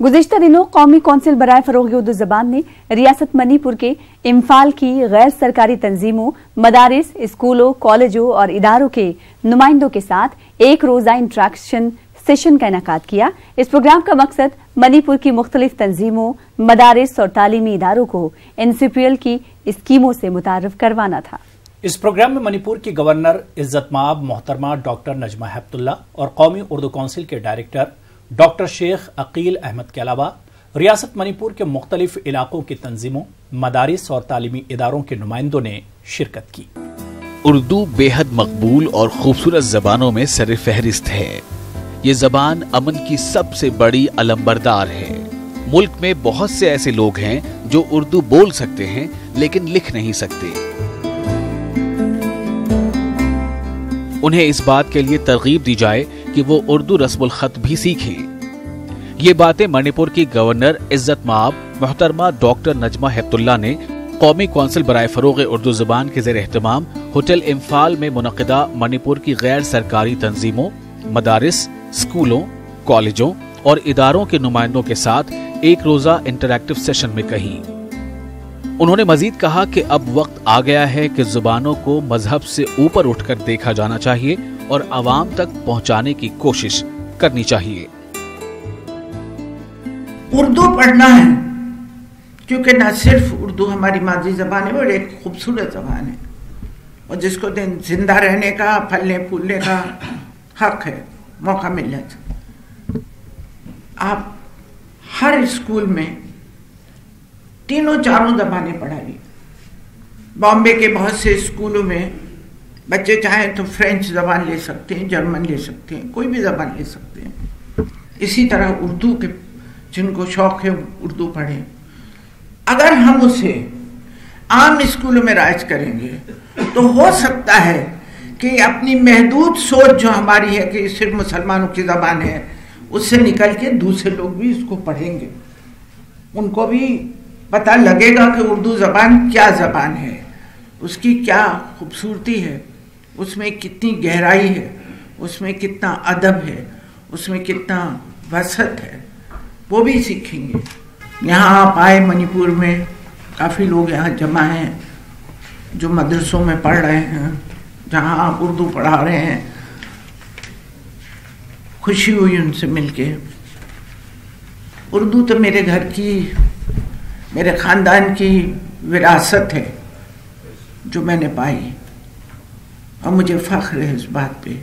गुज़िश्ता दिनों कौमी कौंसिल बराए फ़रोग़ उर्दू ज़बान ने रियासत मणिपुर के इम्फाल की गैर सरकारी तंजीमों, मदारिस, स्कूलों, कॉलेजों और इदारों के नुमाइंदों के साथ एक रोज़ा इंटरेक्शन सेशन का इनेकाद किया। इस प्रोग्राम का मकसद मणिपुर की मुख्तलिफ तंजीमों, मदारिस और तालीमी इदारों को NCPL की स्कीमों से मुतारफ करवाना था। इस प्रोग्राम में मणिपुर की गवर्नर इज्जत माब मोहतरमा डॉक्टर नजमा हेपतुल्ला और कौमी उर्दू कौंसिल के डायरेक्टर डॉक्टर शेख अकील अहमद के अलावा रियासत मणिपुर के मुख्तलिफ इलाकों की तंजीमों, मदारिस और तालीमी इदारों के नुमाइंदों ने शिरकत की। उर्दू बेहद मकबूल और खूबसूरत जबानों में सर फहरिस्त है। ये जबान अमन की सबसे बड़ी अलंबरदार है। मुल्क में बहुत से ऐसे लोग हैं जो उर्दू बोल सकते हैं लेकिन लिख नहीं सकते। उन्हें इस बात के लिए तरगीब दी जाए कि वो उर्दू रस्मुल खत भी सीखें। ये बातें मणिपुर की गवर्नर इज्जत माब मोहतरमा डॉक्टर नजमा हेपतुल्ला ने कौमी कौंसिल बराए फ़रोग़ उर्दू ज़बान के ज़ेर एहतमाम होटल इम्फाल में मुनक़िदा मणिपुर की गैर सरकारी तंजीमों, मदारिस, स्कूलों, कॉलेजों और इदारों के नुमाइंदों के साथ एक रोज़ा इंटरैक्टिव सेशन में कही। उन्होंने मजीद कहा कि अब वक्त आ गया है कि जुबानों को मजहब से ऊपर उठकर देखा जाना चाहिए और आवाम तक पहुंचाने की कोशिश करनी चाहिए। उर्दू पढ़ना है क्योंकि न सिर्फ उर्दू हमारी मादरी जबान है और एक खूबसूरत जबान है और जिसको जिंदा रहने का, फलने फूलने का हक है, मौका मिल जाता। आप हर स्कूल में तीनों चारों जबानें पढ़ाइए। बॉम्बे के बहुत से स्कूलों में बच्चे चाहें तो फ्रेंच जबान ले सकते हैं, जर्मन ले सकते हैं, कोई भी जबान ले सकते हैं। इसी तरह उर्दू के जिनको शौक है उर्दू पढ़ें। अगर हम उसे आम स्कूलों में राइज करेंगे तो हो सकता है कि अपनी महदूद सोच जो हमारी है कि सिर्फ मुसलमानों की जबान है, उससे निकल के दूसरे लोग भी इसको पढ़ेंगे। उनको भी पता लगेगा कि उर्दू जबान क्या जबान है, उसकी क्या खूबसूरती है, उसमें कितनी गहराई है, उसमें कितना अदब है, उसमें कितना वसत है, वो भी सीखेंगे। यहाँ आप आए मणिपुर में, काफ़ी लोग यहाँ जमा हैं जो मदरसों में पढ़ रहे हैं, जहाँ आप उर्दू पढ़ा रहे हैं। खुशी हुई उनसे मिलके। उर्दू तो मेरे घर की, मेरे ख़ानदान की विरासत है जो मैंने पाई और मुझे फ़ख्र है इस बात पे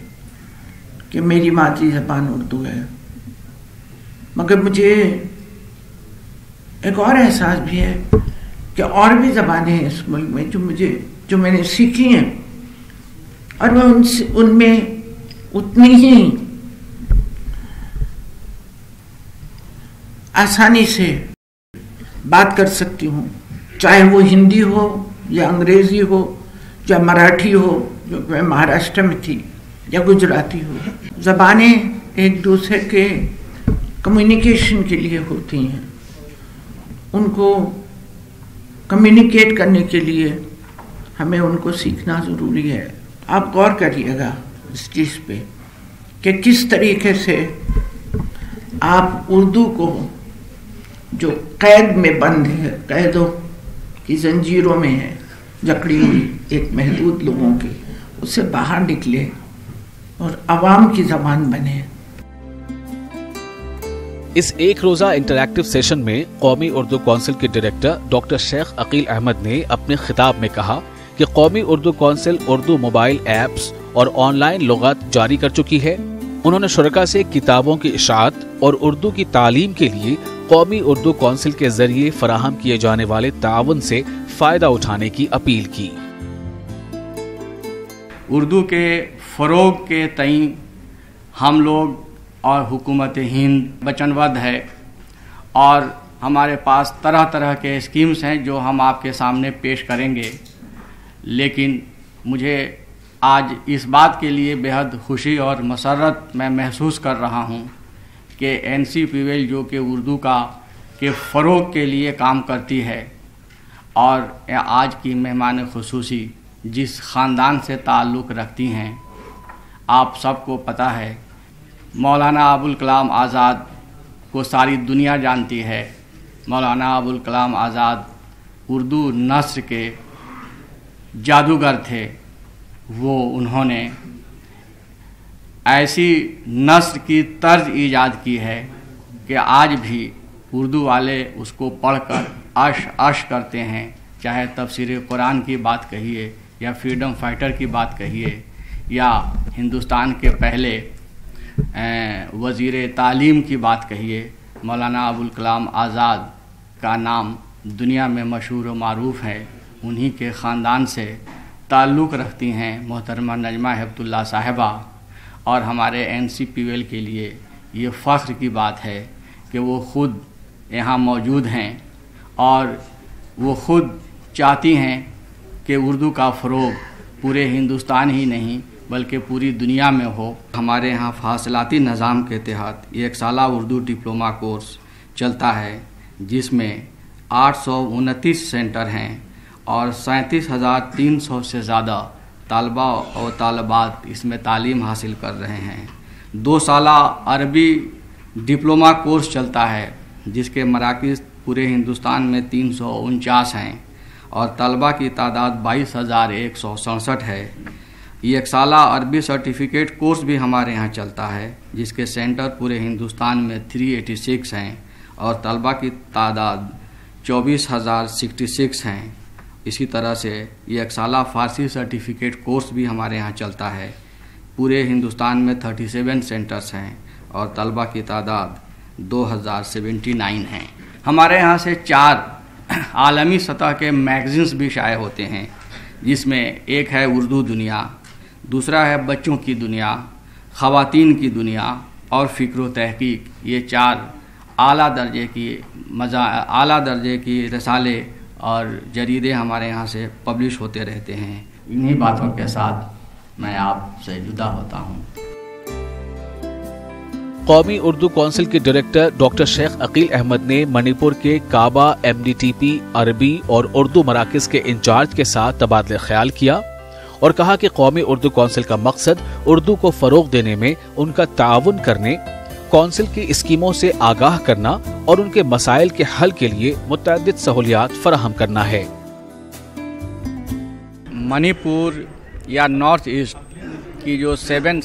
कि मेरी मादरी ज़बान उर्दू है। मगर मुझे एक और एहसास भी है कि और भी ज़बानें हैं इस मुल्क में जो मैंने सीखी हैं और मैं उनमें उतनी ही आसानी से बात कर सकती हूँ, चाहे वो हिंदी हो या अंग्रेज़ी हो या मराठी हो जो मैं महाराष्ट्र में थी, या गुजराती हो। ज़बानें एक दूसरे के कम्युनिकेशन के लिए होती हैं। उनको कम्युनिकेट करने के लिए हमें उनको सीखना ज़रूरी है। आप गौर करिएगा इस चीज़ पे कि किस तरीके से आप उर्दू को जो कैद में बंद है, कैदों की जंजीरों में है जकड़ी हुई एक महदूद लोगों की, उससे बाहर निकले और आवाम की ज़बान बने। इस एक रोज़ा इंटरैक्टिव सेशन में कौमी उर्दू कौंसिल के डायरेक्टर डॉक्टर शेख अकील अहमद ने अपने खिताब में कहा कि कौमी Urdu council Urdu mobile apps और ऑनलाइन लुग़ात जारी कर चुकी है। उन्होंने शुरका से किताबों की इशाअत और उर्दू की तालीम के लिए कौमी उर्दू कौंसिल के जरिए फराहम किए जाने वाले ताउन से फायदा उठाने की अपील की। उर्दू के फ़रोग़ के तई हम लोग और हुकूमत हिंद वचनबद्ध है और हमारे पास तरह तरह के स्कीम्स हैं जो हम आपके सामने पेश करेंगे। लेकिन मुझे आज इस बात के लिए बेहद खुशी और मसरत मैं महसूस कर रहा हूँ कि NCPL जो कि उर्दू के फ़रोग़ के लिए काम करती है और आज की मेहमान खुसूसी जिस ख़ानदान से ताल्लुक़ रखती हैं, आप सबको पता है मौलाना अबुल कलाम आज़ाद को सारी दुनिया जानती है। मौलाना अबुल कलाम आज़ाद उर्दू नस्र के जादूगर थे। वो उन्होंने ऐसी नस्र की तर्ज ईजाद की है कि आज भी उर्दू वाले उसको पढ़कर अश करते हैं। चाहे तफसीर कुरान की बात कहिए या फ्रीडम फाइटर की बात कहिए या हिंदुस्तान के पहले वज़ीर तालीम की बात कहिए, मौलाना अबुल कलाम आज़ाद का नाम दुनिया में मशहूर व मारूफ है। उन्हीं के ख़ानदान से ताल्लुक़ रखती हैं मोहतरमा नजमा हेपतुल्लाह साहिबा। और हमारे NCPL के लिए ये फ़ख्र की बात है कि वो ख़ुद यहाँ मौजूद हैं और वो ख़ुद चाहती हैं कि उर्दू का फ़रोग़ पूरे हिंदुस्तान ही नहीं बल्कि पूरी दुनिया में हो। हमारे यहाँ फासलाती निज़ाम के तहत एक साला उर्दू डिप्लोमा कोर्स चलता है जिसमें 829 सेंटर हैं और 37,300 से ज़्यादा तालबा और तालबात इसमें तालीम हासिल कर रहे हैं। 2 साला अरबी डिप्लोमा कोर्स चलता है जिसके मराकिज़ पूरे हिंदुस्तान में 349 हैं और तलबा की तादाद 22,167 है। एक साला अरबी सर्टिफिकेट कोर्स भी हमारे यहाँ चलता है जिसके सेंटर पूरे हिंदुस्तान में 386 हैं और तलबा की तादाद 24,066 हैं। इसी तरह से एक साला फ़ारसी सर्टिफिकेट कोर्स भी हमारे यहाँ चलता है। पूरे हिंदुस्तान में 37 सेंटर्स हैं और तलबा की तादाद 2,079 हैं। हमारे यहाँ से 4 आलमी सतह के मैगज़ीन्स भी शाये होते हैं जिसमें एक है उर्दू दुनिया, दूसरा है बच्चों की दुनिया, ख़वातीन की दुनिया और फ़िक्र व तहक़ीक़। ये 4 आला दर्जे की रसाले और जरीदे हमारे यहाँ से पब्लिश होते रहते हैं। इन्हीं बातों के साथ मैं आपसे जुदा होता हूँ। कौमी उर्दू कौंसिल के डायरेक्टर डॉक्टर शेख अकील अहमद ने मणिपुर के काबा MDTP अरबी और उर्दू मराकज़ के इंचार्ज के साथ तबादला ख्याल किया और कहा कि कौमी उर्दू कौंसिल का मकसद उर्दू को फ़रोग़ देने में उनका ताउन करने, कौंसिल की स्कीमों से आगाह करना और उनके मसाइल के हल के लिए मुतअद्दिद सहूलियात फराहम करना है। मणिपुर या नॉर्थ ईस्ट की जो 7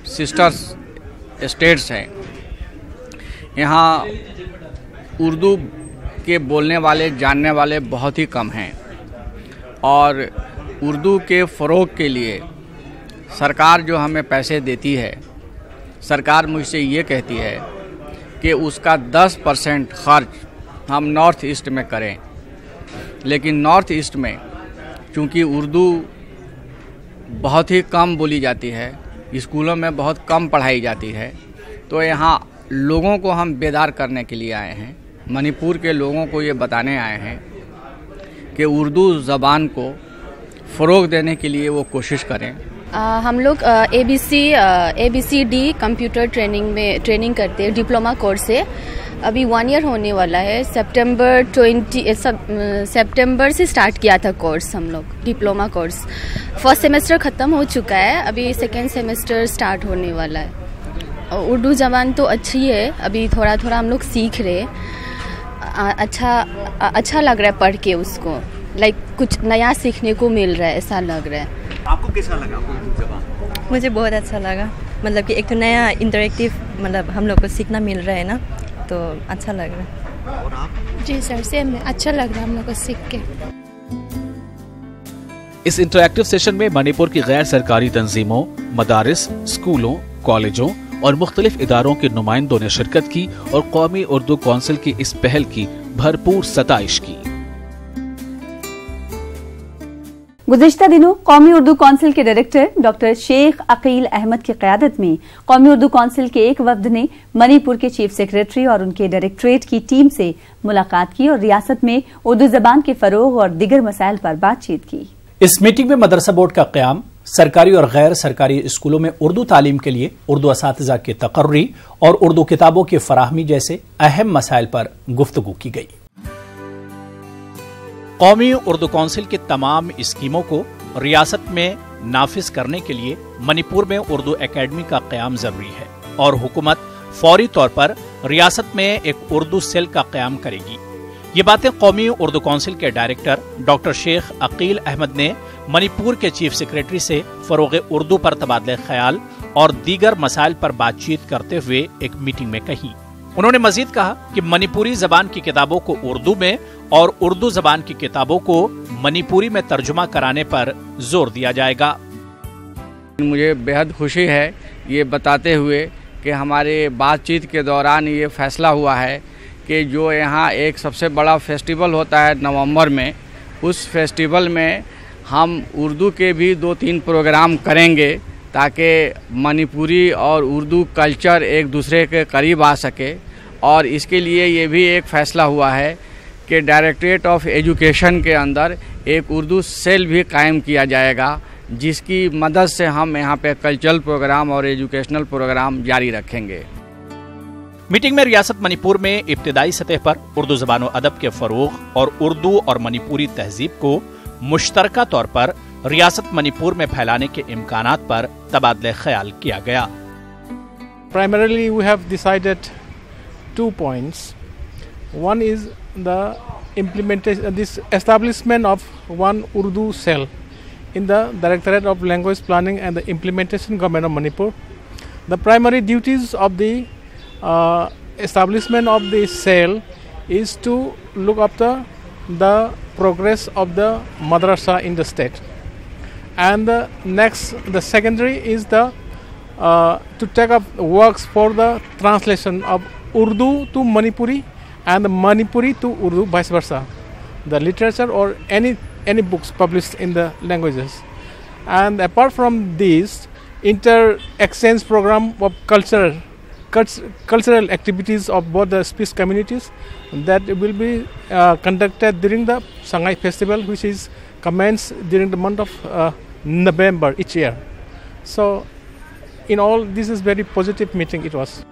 सिस्टर्स स्टेट्स हैं, यहाँ उर्दू के बोलने वाले जानने वाले बहुत ही कम हैं और उर्दू के फ़रोग़ के लिए सरकार जो हमें पैसे देती है, सरकार मुझसे ये कहती है कि उसका 10% खर्च हम नॉर्थ ईस्ट में करें। लेकिन नॉर्थ ईस्ट में चूँकि उर्दू बहुत ही कम बोली जाती है, स्कूलों में बहुत कम पढ़ाई जाती है, तो यहाँ लोगों को हम बेदार करने के लिए आए हैं। मणिपुर के लोगों को ये बताने आए हैं कि उर्दू ज़बान को फ़रोग़ देने के लिए वो कोशिश करें। हम लोग ABCD कंप्यूटर ट्रेनिंग करते हैं, डिप्लोमा कोर्स है। अभी 1 ईयर होने वाला है। सितंबर से स्टार्ट किया था कोर्स हम लोग, डिप्लोमा कोर्स। फर्स्ट सेमेस्टर ख़त्म हो चुका है, अभी सेकेंड सेमेस्टर स्टार्ट होने वाला है। उर्दू ज़बान तो अच्छी है, अभी थोड़ा थोड़ा हम लोग सीख रहे हैं। अच्छा लग रहा है पढ़ के उसको, कुछ नया सीखने को मिल रहा है, ऐसा लग रहा है। आपको कैसा लगा उर्दू ज़बान? मुझे बहुत अच्छा लगा, मतलब कि एक तो नया इंटरेक्टिव मतलब हम लोग को सीखना मिल रहा है ना, तो अच्छा लग रहा है। और आप? जी सर, सेम अच्छा लग रहा है हम लोग को सीख के। इस इंटरैक्टिव सेशन में मणिपुर की गैर सरकारी तंजीमों, मदारिस, स्कूलों, कॉलेजों और मुख्तलिफ इदारों के नुमाइंदों ने शिरकत की और कौमी उर्दू कौंसिल की इस पहल की भरपूर सताइश की। गुज़िश्ता दिनों कौमी उर्दू कौंसिल के डायरेक्टर डॉक्टर शेख अकील अहमद की क़यादत में कौमी उर्दू कौंसिल के एक वफ्द ने मणिपुर के चीफ सेक्रेटरी और उनके डायरेक्टरेट की टीम से मुलाकात की और रियासत में उर्दू ज़बान के फ़रोग़ और दीगर मसाइल पर बातचीत की। इस मीटिंग में मदरसा बोर्ड का क़याम, सरकारी और गैर सरकारी स्कूलों में उर्दू तालीम के लिए उर्दू असातिज़ा की तक़र्री और उर्दू किताबों की फराहमी जैसे अहम मसाइल पर गुफ्तगू की गई। कौमी उर्दू कौंसिल की तमाम स्कीमों को रियासत में नाफिज करने के लिए मणिपुर में उर्दू एकेडमी का क़याम जरूरी है और हुकूमत फौरी तौर पर रियासत में एक उर्दू सेल का क़याम करेगी। ये बातें कौमी उर्दू काउंसिल के डायरेक्टर डॉक्टर शेख अकील अहमद ने मणिपुर के चीफ सेक्रेटरी से फरोग़ उर्दू पर तबादले ख्याल और दीगर मसाइल पर बातचीत करते हुए एक मीटिंग में कही। उन्होंने मजीद कहा कि मणिपुरी जबान की किताबों को उर्दू में और उर्दू जबान की किताबों को मणिपुरी में तर्जुमा कराने पर जोर दिया जाएगा। मुझे बेहद खुशी है ये बताते हुए कि हमारे बातचीत के दौरान ये फैसला हुआ है कि जो यहाँ एक सबसे बड़ा फेस्टिवल होता है नवंबर में, उस फेस्टिवल में हम उर्दू के भी 2-3 प्रोग्राम करेंगे ताकि मणिपुरी और उर्दू कल्चर एक दूसरे के करीब आ सके। और इसके लिए ये भी एक फ़ैसला हुआ है कि डायरेक्टरेट ऑफ एजुकेशन के अंदर एक उर्दू सेल भी कायम किया जाएगा, जिसकी मदद से हम यहाँ पे कल्चरल प्रोग्राम और एजुकेशनल प्रोग्राम जारी रखेंगे। मीटिंग में रियासत मणिपुर में इब्तिदाई सतह पर उर्दू ज़बान व अदब के फ़रोग़ और उर्दू और मणिपुरी तहजीब को मुश्तरका तौर पर रियासत मणिपुर में फैलाने के इम्कानात पर तबादले ख्याल किया गया। Primarily we have decided 2 points. One is the implementation, this establishment of one Urdu cell in the Directorate of Language Planning and the Implementation Government of Manipur. The primary duties of the establishment of the cell is to look after the progress of the madrasa in the state, and the secondary is the to take up works for the translation of Urdu to Manipuri and Manipuri to Urdu, vice versa, the literature or any books published in the languages. And apart from this, inter-exchange program of cultural activities of both the speech communities that will be conducted during the Shanghai Festival, which is commenced during the month of November each year. So, in all, this is very positive meeting it was.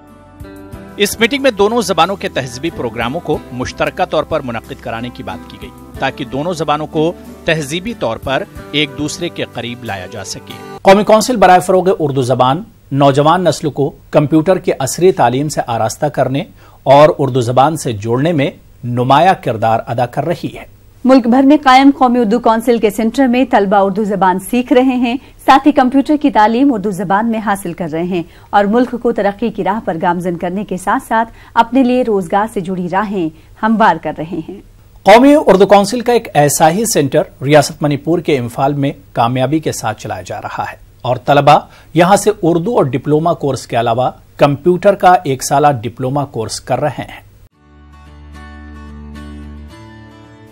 इस meeting में दोनों जबानों के तहजीबी प्रोग्रामों को मुश्तरका तौर पर मुनक्किद कराने की बात की गई, ताकि दोनों जबानों को तहजीबी तौर पर एक दूसरे के करीब लाया जा सके। कौमी कौंसिल बराए फरोग़ उर्दू जबान नौजवान नस्ल को कंप्यूटर की असरी तालीम से आरास्ता करने और उर्दू जबान से जोड़ने में नुमाया किरदार अदा कर रही है। मुल्क भर में कायम कौमी उर्दू काउंसिल के सेंटर में तलबा उर्दू जबान सीख रहे हैं, साथ ही कंप्यूटर की तालीम उर्दू जबान में हासिल कर रहे हैं और मुल्क को तरक्की की राह पर गामजन करने के साथ साथ अपने लिए रोजगार से जुड़ी राहें हमवार कर रहे हैं। कौमी उर्दू काउंसिल का एक ऐसा ही सेंटर रियासत मणिपुर के इम्फाल में कामयाबी के साथ चलाया जा रहा है और तलबा यहां से उर्दू और डिप्लोमा कोर्स के अलावा कंप्यूटर का 1 साला डिप्लोमा कोर्स कर रहे हैं।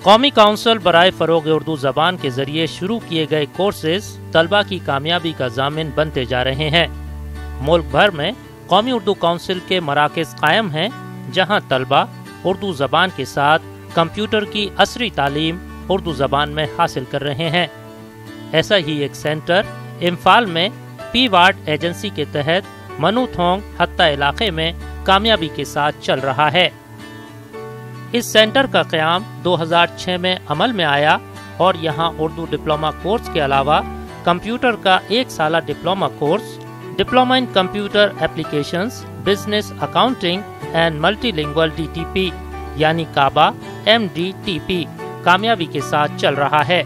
कौमी काउंसिल बराए फरोग़ उर्दू ज़बान के जरिए शुरू किए गए कोर्सेज तलबा की कामयाबी का जामिन बनते जा रहे हैं। मुल्क भर में कौमी उर्दू काउंसिल के मराकज़ कायम हैं, जहां तलबा उर्दू ज़बान के साथ कंप्यूटर की असरी तालीम उर्दू ज़बान में हासिल कर रहे हैं। ऐसा ही एक सेंटर इम्फाल में पी-वाट एजेंसी के तहत मनुथोंग हत्ता इलाके में कामयाबी के साथ चल रहा है। इस सेंटर का क़याम 2006 में अमल में आया और यहाँ उर्दू डिप्लोमा कोर्स के अलावा कंप्यूटर का 1 साला diploma course, diploma in computer applications, business accounting and multilingual DTP यानी काबा MDTP कामयाबी के साथ चल रहा है।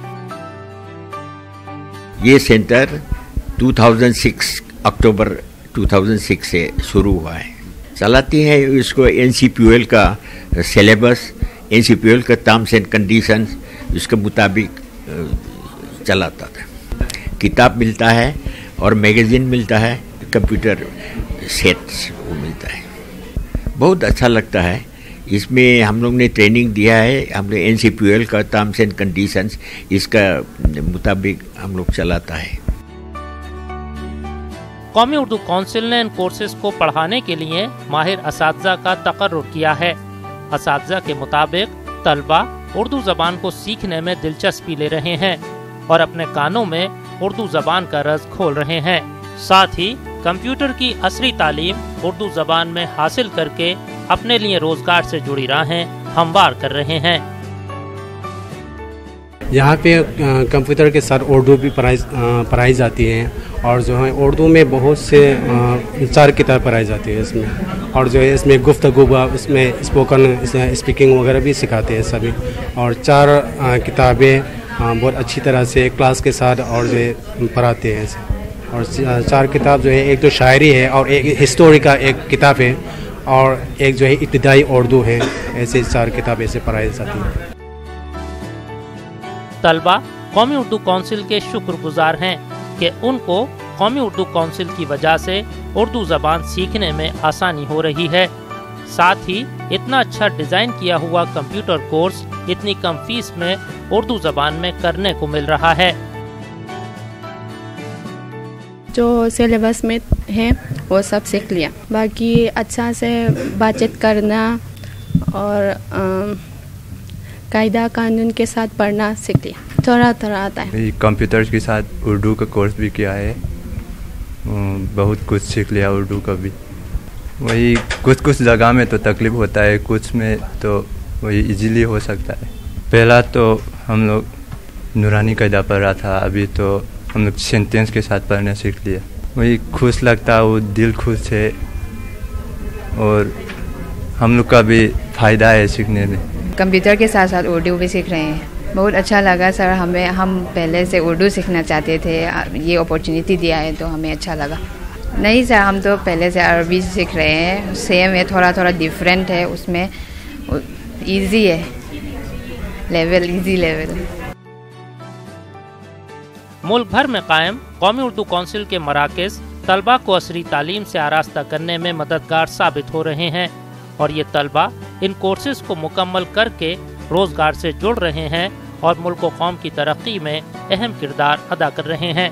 ये सेंटर 2006 अक्टूबर 2006 से शुरू हुआ है। चलाती है इसको NCPUL का सिलेबस, NCPUL का टर्म्स एंड कंडीशंस, इसके मुताबिक चलाता था। किताब मिलता है और मैगजीन मिलता है, कंप्यूटर सेट्स वो मिलता है। बहुत अच्छा लगता है। इसमें हम लोग ने ट्रेनिंग दिया है, हम लोग NCPUL का टर्म्स एंड कंडीशंस इसका मुताबिक हम लोग चलाता है। कौमी उर्दू काउंसिल ने इन कोर्सेज को पढ़ाने के लिए माहिर असातिज़ा का तकर्रुर किया है। असातिज़ा के मुताबिक तलबा उर्दू ज़बान को सीखने में दिलचस्पी ले रहे हैं और अपने कानों में उर्दू ज़बान का रस खोल रहे हैं। साथ ही कंप्यूटर की असली तालीम उर्दू ज़बान में हासिल करके अपने लिए रोजगार से जुड़ी राहें हमवार कर रहे हैं। यहाँ पे कंप्यूटर के साथ उर्दू भी पढ़ाई जाती है और जो है उर्दू में बहुत से 4 किताब पढ़ाई जाती है इसमें, और जो है इसमें गुफ्तगू इसमें स्पोकन स्पीकिंग वगैरह भी सिखाते हैं सभी, और 4 किताबें बहुत अच्छी तरह से क्लास के साथ और जो है पढ़ाते हैं, और 4 किताब जो है एक तो शायरी है और एक हिस्टोरी का एक किताब है और एक जो है इब्तिदाई उर्दू है, ऐसे 4 किताबें से पढ़ाई जाती हैं। तलबा कौमी उर्दू काउंसिल के शुक्रगुजार हैं कि उनको कौमी उर्दू काउंसिल की वजह से उर्दू ज़बान सीखने में आसानी हो रही है। साथ ही इतना अच्छा डिज़ाइन किया हुआ कंप्यूटर कोर्स इतनी कम फीस में उर्दू ज़बान में करने को मिल रहा है। जो सिलेबस में है वो सब सीख लिया, बाकी अच्छा से बातचीत करना और कायदा कानून के साथ पढ़ना सीख लिया, थोड़ा थोड़ा आता है। कंप्यूटर के साथ उर्दू का कोर्स भी किया है, बहुत कुछ सीख लिया उर्दू का भी। वही कुछ जगह में तो तकलीफ होता है, कुछ में तो वही इजीली हो सकता है। पहला तो हम लोग नूरानी कायदा पढ़ रहा था, अभी तो हम लोग सेंटेंस के साथ पढ़ना सीख लिया। वही खुश लगता है, वो दिल खुश है और हम लोग का भी फ़ायदा है सीखने में। कंप्यूटर के साथ साथ उर्दू भी सीख रहे हैं, बहुत अच्छा लगा सर। हम पहले से उर्दू सीखना चाहते थे, ये अपॉर्चुनिटी दिया है तो हमें अच्छा लगा। नहीं सर, हम तो पहले से अरबी सीख रहे हैं, सेम है, थोड़ा थोड़ा डिफरेंट है, उसमें इजी है लेवल, इजी लेवल। मुल्क भर में कायम कौमी उर्दू काउंसिल के मराकज़ तलबा को असरी तालीम से आरास्ता करने में मददगार साबित हो रहे हैं और ये तलबा इन कोर्सेज को मुकम्मल करके रोज़गार से जुड़ रहे हैं और मुल्क व कौम की तरक्की में अहम किरदार अदा कर रहे हैं।